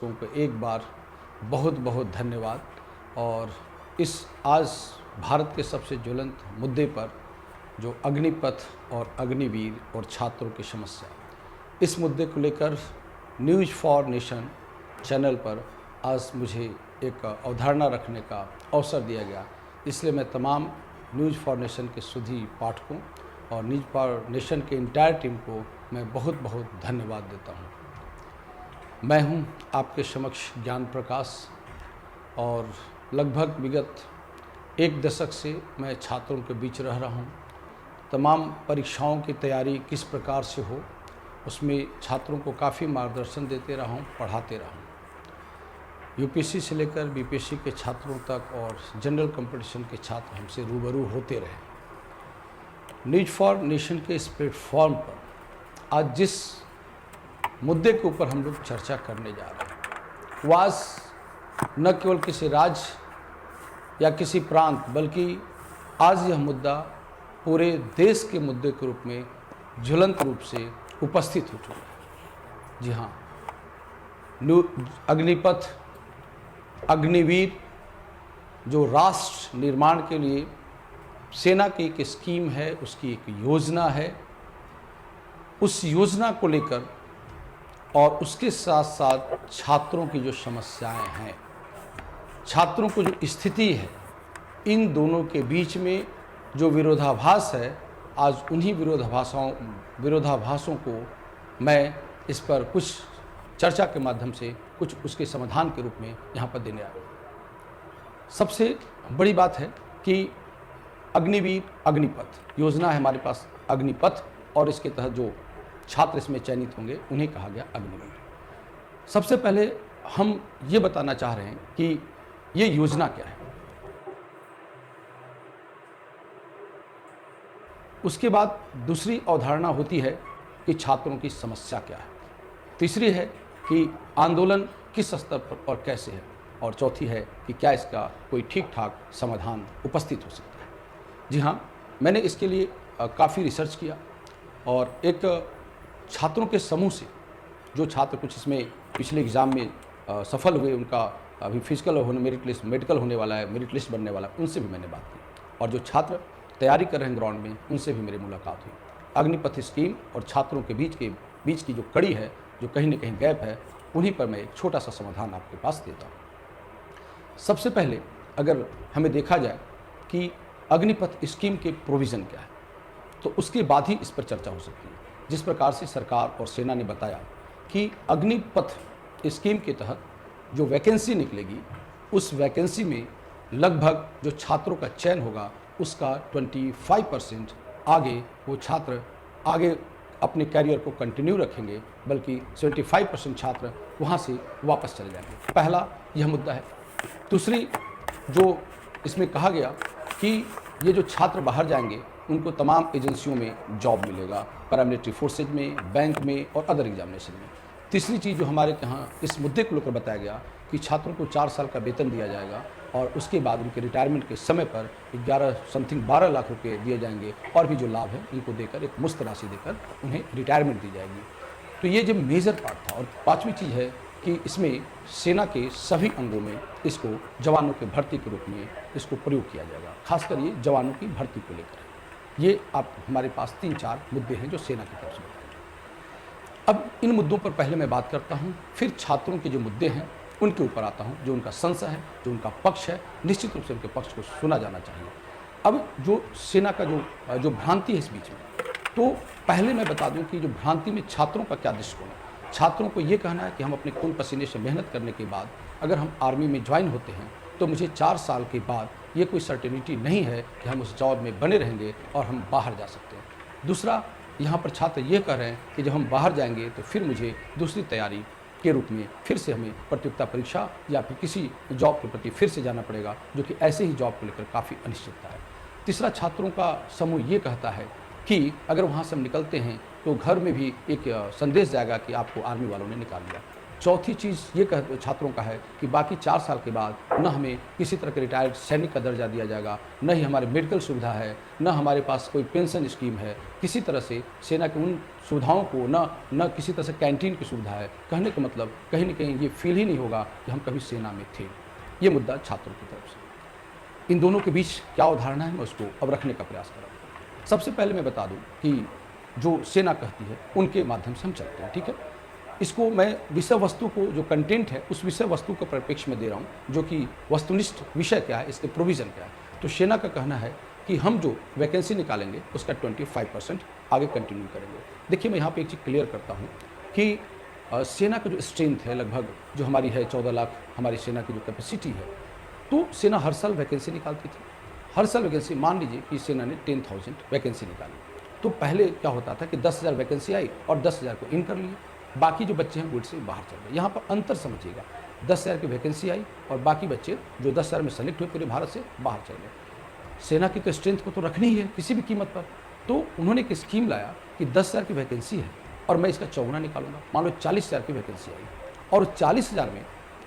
को एक बार बहुत बहुत धन्यवाद। और इस आज भारत के सबसे ज्वलंत मुद्दे पर जो अग्निपथ और अग्निवीर और छात्रों की समस्या, इस मुद्दे को लेकर न्यूज़ फॉर नेशन चैनल पर आज मुझे एक अवधारणा रखने का अवसर दिया गया। इसलिए मैं तमाम न्यूज़ फॉर नेशन के सुधी पाठकों और न्यूज़ फॉर नेशन के इंटायर टीम को मैं बहुत बहुत धन्यवाद देता हूँ। मैं हूं आपके समक्ष ज्ञान प्रकाश और लगभग विगत एक दशक से मैं छात्रों के बीच रह रहा हूं। तमाम परीक्षाओं की तैयारी किस प्रकार से हो, उसमें छात्रों को काफ़ी मार्गदर्शन देते रहा हूं, पढ़ाते रहा हूं। यूपीएससी से लेकर बीपीएससी के छात्रों तक और जनरल कंपटीशन के छात्र हमसे रूबरू होते रहे। न्यूज़ फॉर नेशन के इस प्लेटफॉर्म पर आज जिस मुद्दे के ऊपर हम लोग चर्चा करने जा रहे हैं, वो आज न केवल किसी राज्य या किसी प्रांत, बल्कि आज यह मुद्दा पूरे देश के मुद्दे के रूप में ज्वलंत रूप से उपस्थित हो चुका है। जी हाँ, अग्निपथ अग्निवीर जो राष्ट्र निर्माण के लिए सेना की एक स्कीम है, उसकी एक योजना है, उस योजना को लेकर और उसके साथ साथ छात्रों की जो समस्याएं हैं, छात्रों को जो स्थिति है, इन दोनों के बीच में जो विरोधाभास है, आज उन्हीं विरोधाभासों को मैं इस पर कुछ चर्चा के माध्यम से कुछ उसके समाधान के रूप में यहाँ पर देने आया हूँ। सबसे बड़ी बात है कि अग्निवीर अग्निपथ योजना है हमारे पास, अग्निपथ, और इसके तहत जो छात्र इसमें चयनित होंगे उन्हें कहा गया अग्निवीर। सबसे पहले हम ये बताना चाह रहे हैं कि ये योजना क्या है। उसके बाद दूसरी अवधारणा होती है कि छात्रों की समस्या क्या है। तीसरी है कि आंदोलन किस स्तर पर और कैसे है, और चौथी है कि क्या इसका कोई ठीक ठाक समाधान उपस्थित हो सकता है। जी हाँ, मैंने इसके लिए काफ़ी रिसर्च किया और एक छात्रों के समूह से, जो छात्र कुछ इसमें पिछले एग्ज़ाम में सफल हुए, उनका अभी फिजिकल होने मेरिट लिस्ट मेडिकल होने वाला है, मेरिट लिस्ट बनने वाला है, उनसे भी मैंने बात की, और जो छात्र तैयारी कर रहे हैं ग्राउंड में, उनसे भी मेरी मुलाकात हुई। अग्निपथ स्कीम और छात्रों के बीच की जो कड़ी है, जो कहीं ना कहीं गैप है, उन्हीं पर मैं एक छोटा सा समाधान आपके पास देता हूँ। सबसे पहले अगर हमें देखा जाए कि अग्निपथ स्कीम के प्रोविज़न क्या है, तो उसके बाद ही इस पर चर्चा हो सकती है। जिस प्रकार से सरकार और सेना ने बताया कि अग्निपथ स्कीम के तहत जो वैकेंसी निकलेगी, उस वैकेंसी में लगभग जो छात्रों का चयन होगा, उसका 25% आगे वो छात्र आगे अपने कैरियर को कंटिन्यू रखेंगे, बल्कि 75% छात्र वहाँ से वापस चले जाएंगे। पहला यह मुद्दा है। दूसरी जो इसमें कहा गया कि ये जो छात्र बाहर जाएंगे, उनको तमाम एजेंसियों में जॉब मिलेगा, पैरामिलिट्री फोर्सेज में, बैंक में और अदर एग्जामिनेशन में। तीसरी चीज़ जो हमारे यहाँ इस मुद्दे को लेकर बताया गया कि छात्रों को 4 साल का वेतन दिया जाएगा और उसके बाद उनके रिटायरमेंट के समय पर 12 लाख रुपये दिए जाएंगे, और भी जो लाभ है उनको देकर एक मुफ्त राशि देकर उन्हें रिटायरमेंट दी जाएगी। तो ये जो मेजर पार्ट था। और पाँचवीं चीज़ है कि इसमें सेना के सभी अंगों में इसको जवानों के भर्ती के रूप में इसको प्रयोग किया जाएगा, खासकर ये जवानों की भर्ती को लेकर। ये आप हमारे पास 3-4 मुद्दे हैं जो सेना की तरफ से बताए। अब इन मुद्दों पर पहले मैं बात करता हूँ, फिर छात्रों के जो मुद्दे हैं उनके ऊपर आता हूँ, जो उनका संशय है, जो उनका पक्ष है, निश्चित रूप से उनके पक्ष को सुना जाना चाहिए। अब जो सेना का जो भ्रांति है इस बीच में, तो पहले मैं बता दूं कि जो भ्रांति में छात्रों का क्या दृष्टिकोण है। छात्रों को ये कहना है कि हम अपने खून पसीने से मेहनत करने के बाद अगर हम आर्मी में ज्वाइन होते हैं, तो मुझे 4 साल के बाद ये कोई सर्टेनिटी नहीं है कि हम उस जॉब में बने रहेंगे और हम बाहर जा सकते हैं। दूसरा, यहाँ पर छात्र ये कह रहे हैं कि जब हम बाहर जाएंगे तो फिर मुझे दूसरी तैयारी के रूप में फिर से हमें प्रतियोगिता परीक्षा या फिर किसी जॉब के प्रति फिर से जाना पड़ेगा, जो कि ऐसे ही जॉब को लेकर काफ़ी अनिश्चितता है। तीसरा, छात्रों का समूह ये कहता है कि अगर वहाँ से हम निकलते हैं तो घर में भी एक संदेश जाएगा कि आपको आर्मी वालों ने निकाल लिया। चौथी चीज़ ये छात्रों का है कि बाकी 4 साल के बाद न हमें किसी तरह के रिटायर्ड सैनिक का दर्जा दिया जाएगा, न ही हमारे मेडिकल सुविधा है, न हमारे पास कोई पेंशन स्कीम है। किसी तरह से सेना की उन सुविधाओं को न किसी तरह से कैंटीन की सुविधा है। कहने का मतलब कहीं न कहीं ये फ़ील ही नहीं होगा कि हम कभी सेना में थे। ये मुद्दा छात्रों की तरफ से। इन दोनों के बीच क्या अवधारणा है, मैं उसको अब रखने का प्रयास कर रहा हूँ। सबसे पहले मैं बता दूँ कि जो सेना कहती है, उनके माध्यम से हम चलते हैं, ठीक है? इसको मैं विषय वस्तु को, जो कंटेंट है, उस विषय वस्तु के परिप्रेक्ष्य में दे रहा हूँ, जो कि वस्तुनिष्ठ विषय क्या है, इसके प्रोविज़न क्या है। तो सेना का कहना है कि हम जो वैकेंसी निकालेंगे, उसका 25% आगे कंटिन्यू करेंगे। देखिए, मैं यहाँ पे एक चीज़ क्लियर करता हूँ कि सेना का जो स्ट्रेंथ है, लगभग जो हमारी है 14 लाख हमारी सेना की जो कैपेसिटी है, तो सेना हर साल वैकेंसी निकालती थी। हर साल वैकेंसी, मान लीजिए कि सेना ने 10,000 वैकेंसी निकाली, तो पहले क्या होता था कि 10,000 वैकेंसी आई और 10,000 को इन कर लिए, बाकी जो बच्चे हैं वो से बाहर चल गए। यहाँ पर अंतर समझिएगा, 10,000 की वैकेंसी आई और बाकी बच्चे जो 10,000 में सेलेक्ट हुए पूरे भारत से बाहर चल गए। सेना की तो स्ट्रेंथ को तो रखनी ही है किसी भी कीमत पर, तो उन्होंने एक स्कीम लाया कि 10,000 की वैकेंसी है और मैं इसका चौगुना निकालूंगा। मान लो 40,000 की वैकेंसी आई और 40,000 में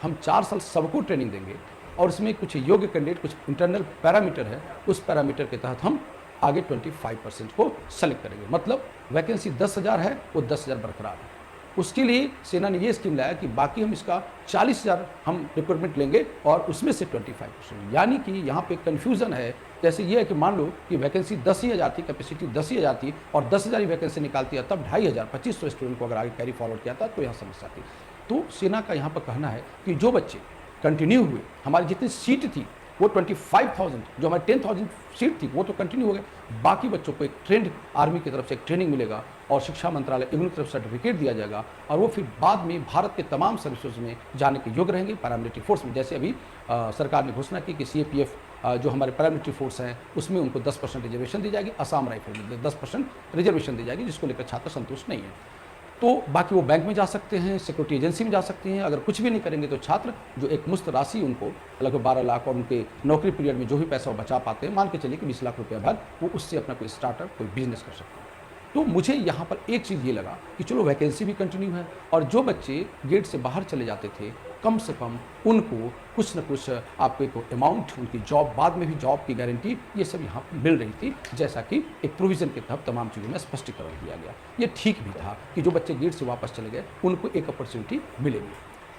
हम 4 साल सबको ट्रेनिंग देंगे और उसमें कुछ योग्य कैंडिडेट, कुछ इंटरनल पैरामीटर है, उस पैरामीटर के तहत हम आगे 25% को सेलेक्ट करेंगे। मतलब वैकेंसी 10,000 है, वो 10,000 बरकरार है। उसके लिए सेना ने ये स्कीम लाया कि बाकी हम इसका 40,000 हम रिक्रूटमेंट लेंगे और उसमें से 25%। यानी कि यहाँ पे कन्फ्यूज़न है। जैसे ये है कि मान लो कि वैकेंसी 10,000 थी, कैपेसिटी 10,000 थी और 10,000 ही वैकेंसी निकालती है, तब 2,500 2,500 स्टूडेंट को अगर आगे कैरी फॉरवर्ड किया था तो यहाँ समस्या थी। तो सेना का यहाँ पर कहना है कि जो बच्चे कंटिन्यू हुए, हमारी जितनी सीट थी वो 25,000, जो हमारी 10,000 सीट थी वो तो कंटिन्यू हो गए, बाकी बच्चों को एक ट्रेंड आर्मी की तरफ से एक ट्रेनिंग मिलेगा और शिक्षा मंत्रालय इग्नू की तरफ सर्टिफिकेट दिया जाएगा और वो फिर बाद में भारत के तमाम सर्विसेज में जाने के योग्य रहेंगे, पैरामिलिट्री फोर्स में। जैसे अभी सरकार ने घोषणा की कि CAPF जो हमारे पैरामिलिट्री फोर्स हैं उसमें उनको 10% रिजर्वेशन दी जाएगी, असम राइफल में 10% रिजर्वेशन दी जाएगी, जिसको लेकर छात्र संतुष्ट नहीं है। तो बाकी वो बैंक में जा सकते हैं, सिक्योरिटी एजेंसी में जा सकते हैं। अगर कुछ भी नहीं करेंगे तो छात्र जो एक मुश्त राशि उनको लगभग 12 लाख और उनके नौकरी पीरियड में जो भी पैसा वो बचा पाते हैं, मान के चलिए कि 20 लाख रुपया भर, वो उससे अपना कोई स्टार्टअप, कोई बिजनेस कर सकते हैं। तो मुझे यहाँ पर एक चीज़ ये लगा कि चलो वैकेंसी भी कंटिन्यू है और जो बच्चे गेट से बाहर चले जाते थे, कम से कम उनको कुछ न कुछ आपको एक अमाउंट, उनकी जॉब, बाद में भी जॉब की गारंटी, ये सब यहाँ पर मिल रही थी, जैसा कि एक प्रोविज़न के तहत तमाम चीज़ों में स्पष्टीकरण दिया गया। ये ठीक भी था कि जो बच्चे गेट से वापस चले गए उनको एक अपॉर्चुनिटी मिलेगी।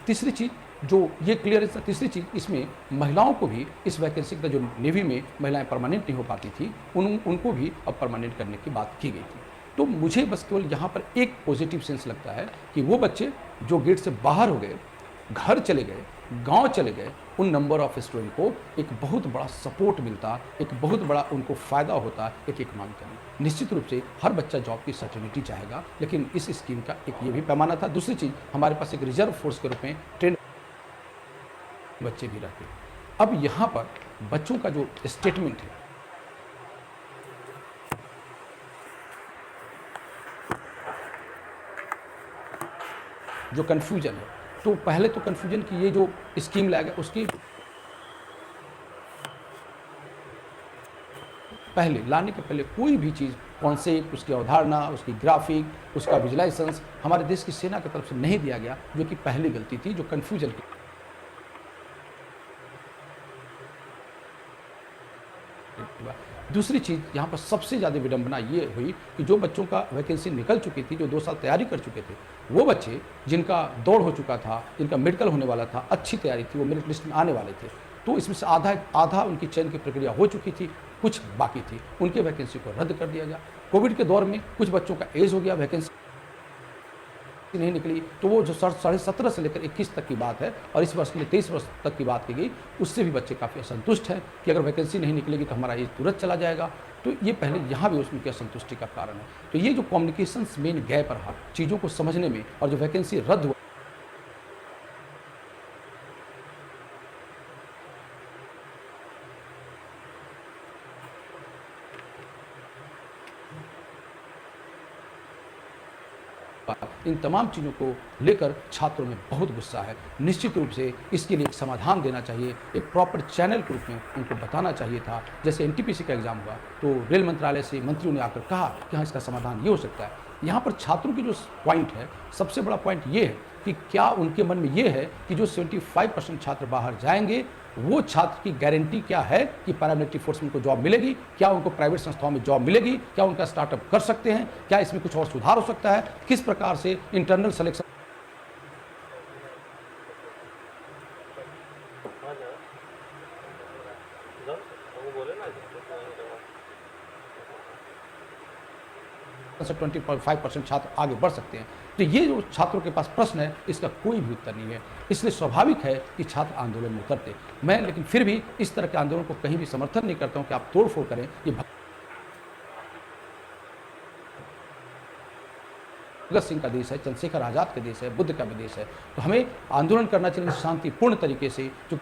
तीसरी चीज़ जो ये क्लियर है, तीसरी चीज़ इसमें महिलाओं को भी इस वैकेंसी का, जो नेवी में महिलाएं परमानेंट नहीं हो पाती थी, उनको भी अब परमानेंट करने की बात की गई थी। तो मुझे बस केवल यहाँ पर एक पॉजिटिव सेंस लगता है कि वो बच्चे जो गेट से बाहर हो गए, घर चले गए, गांव चले गए, उन नंबर ऑफ स्टूडेंट को एक बहुत बड़ा सपोर्ट मिलता, एक बहुत बड़ा उनको फ़ायदा होता एक इकोनॉमिकली। निश्चित रूप से हर बच्चा जॉब की सर्टिनिटी चाहेगा, लेकिन इस स्कीम का एक ये भी पैमाना था। दूसरी चीज़, हमारे पास एक रिजर्व फोर्स के रूप में ट्रेन बच्चे भी रहते। अब यहाँ पर बच्चों का जो स्टेटमेंट है, जो कन्फ्यूजन है, तो पहले तो कन्फ्यूजन की ये जो स्कीम लाया गया उसकी पहले लाने के पहले कोई भी चीज़, कॉन्सेप्ट, उसकी अवधारणा, उसकी ग्राफिक, उसका विजुलाइजेशंस हमारे देश की सेना की तरफ से नहीं दिया गया, जो कि पहली गलती थी, जो कन्फ्यूजन की। दूसरी चीज़ यहाँ पर सबसे ज़्यादा विडंबना ये हुई कि जो बच्चों का वैकेंसी निकल चुकी थी, जो 2 साल तैयारी कर चुके थे, वो बच्चे जिनका दौड़ हो चुका था, जिनका मेडिकल होने वाला था, अच्छी तैयारी थी, वो मेरिट लिस्ट में आने वाले थे, तो इसमें से आधा उनकी चयन की प्रक्रिया हो चुकी थी, कुछ बाकी थी, उनके वैकेंसी को रद्द कर दिया गया। कोविड के दौर में कुछ बच्चों का एज हो गया, वैकेंसी नहीं निकली, तो वो जो 17.5 से लेकर 21 तक की बात है और इस वर्ष के लिए 23 वर्ष तक की बात की गई, उससे भी बच्चे काफ़ी असंतुष्ट हैं कि अगर वैकेंसी नहीं निकलेगी तो हमारा एज तुरंत चला जाएगा। तो ये पहले यहाँ भी उसमें असंतुष्टि का कारण है। तो ये जो कम्युनिकेशंस मेन गैप रहा चीज़ों को समझने में, और जो वैकेंसी रद्द हुआ, इन तमाम चीज़ों को लेकर छात्रों में बहुत गुस्सा है। निश्चित रूप से इसके लिए एक समाधान देना चाहिए, एक प्रॉपर चैनल के रूप में उनको बताना चाहिए था। जैसे NTPC का एग्ज़ाम हुआ तो रेल मंत्रालय से मंत्रियों ने आकर कहा कि हाँ, इसका समाधान ये हो सकता है। यहाँ पर छात्रों की जो पॉइंट है, सबसे बड़ा पॉइंट ये है कि क्या उनके मन में ये है कि जो 75% छात्र बाहर जाएंगे, वो छात्र की गारंटी क्या है कि पैरामिलिट्री फोर्स में उनको जॉब मिलेगी, क्या उनको प्राइवेट संस्थाओं में जॉब मिलेगी, क्या उनका स्टार्टअप कर सकते हैं, क्या इसमें कुछ और सुधार हो सकता है, किस प्रकार से इंटरनल सिलेक्शन से 25% छात्र आगे बढ़ सकते हैं। तो ये जो छात्रों के पास प्रश्न है, इसका कोई भी उत्तर नहीं है। इसलिए स्वाभाविक है कि छात्र आंदोलन में उतरते। मैं लेकिन फिर भी इस तरह के आंदोलन को कहीं भी समर्थन नहीं करता हूं कि आप तोड़-फोड़ करें। ये भगत सिंह का देश है, चंद्रशेखर आज़ाद का देश है, बुद्ध का भी देश है। तो हमें आंदोलन करना चाहिए शांतिपूर्ण तरीके से, जो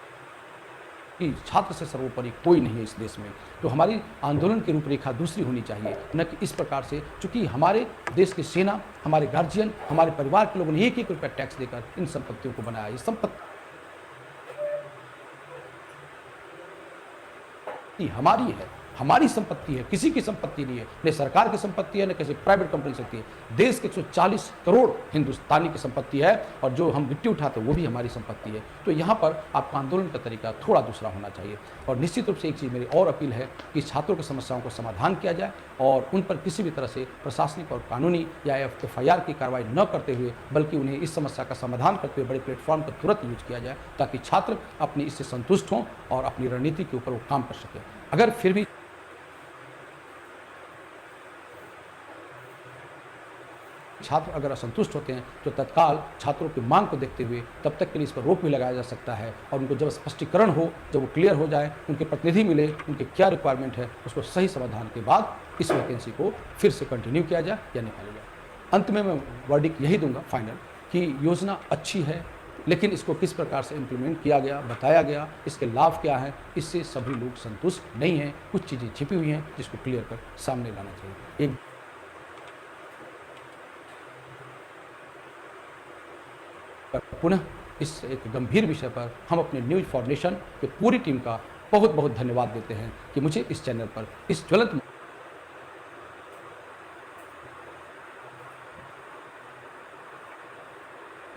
कि छात्र से सर्वोपरि कोई नहीं है इस देश में। तो हमारी आंदोलन की रूपरेखा दूसरी होनी चाहिए, न कि इस प्रकार से। चूँकि हमारे देश की सेना, हमारे गार्जियन, हमारे परिवार के लोगों ने एक-एक रुपया टैक्स देकर इन संपत्तियों को बनाया। ये संपत्ति हमारी है, हमारी संपत्ति है, किसी की संपत्ति नहीं है। न सरकार की संपत्ति है, न किसी प्राइवेट कंपनी की संपत्ति है। देश के 140 करोड़ हिंदुस्तानी की संपत्ति है, और जो हम गिट्टी उठाते हैं वो भी हमारी संपत्ति है। तो यहाँ पर आपका आंदोलन का तरीका थोड़ा दूसरा होना चाहिए। और निश्चित रूप से एक चीज़ मेरी और अपील है कि छात्रों की समस्याओं को समाधान किया जाए, और उन पर किसी भी तरह से प्रशासनिक और कानूनी या FIR की कार्रवाई न करते हुए, बल्कि उन्हें इस समस्या का समाधान करते हुए बड़े प्लेटफॉर्म का तुरंत यूज किया जाए, ताकि छात्र अपनी इससे संतुष्ट हों और अपनी रणनीति के ऊपर वो काम कर सकें। अगर फिर भी छात्र अगर असंतुष्ट होते हैं, तो तत्काल छात्रों की मांग को देखते हुए तब तक के लिए इस पर रोक भी लगाया जा सकता है, और उनको जब स्पष्टीकरण हो, जब वो क्लियर हो जाए, उनके प्रतिनिधि मिले, उनके क्या रिक्वायरमेंट है, उसको सही समाधान के बाद इस वैकेंसी को फिर से कंटिन्यू किया जाए या निकाला जाए। अंत में मैं वर्डिक्ट यही दूंगा फाइनल, कि योजना अच्छी है, लेकिन इसको किस प्रकार से इम्प्लीमेंट किया गया, बताया गया, इसके लाभ क्या हैं, इससे सभी लोग संतुष्ट नहीं हैं। कुछ चीज़ें छिपी हुई हैं जिसको क्लियर कर सामने लाना चाहिए। एक पुनः इस एक गंभीर विषय पर हम अपने न्यूज़ फॉर नेशन की पूरी टीम का बहुत बहुत धन्यवाद देते हैं कि मुझे इस चैनल पर इस ज्वलंत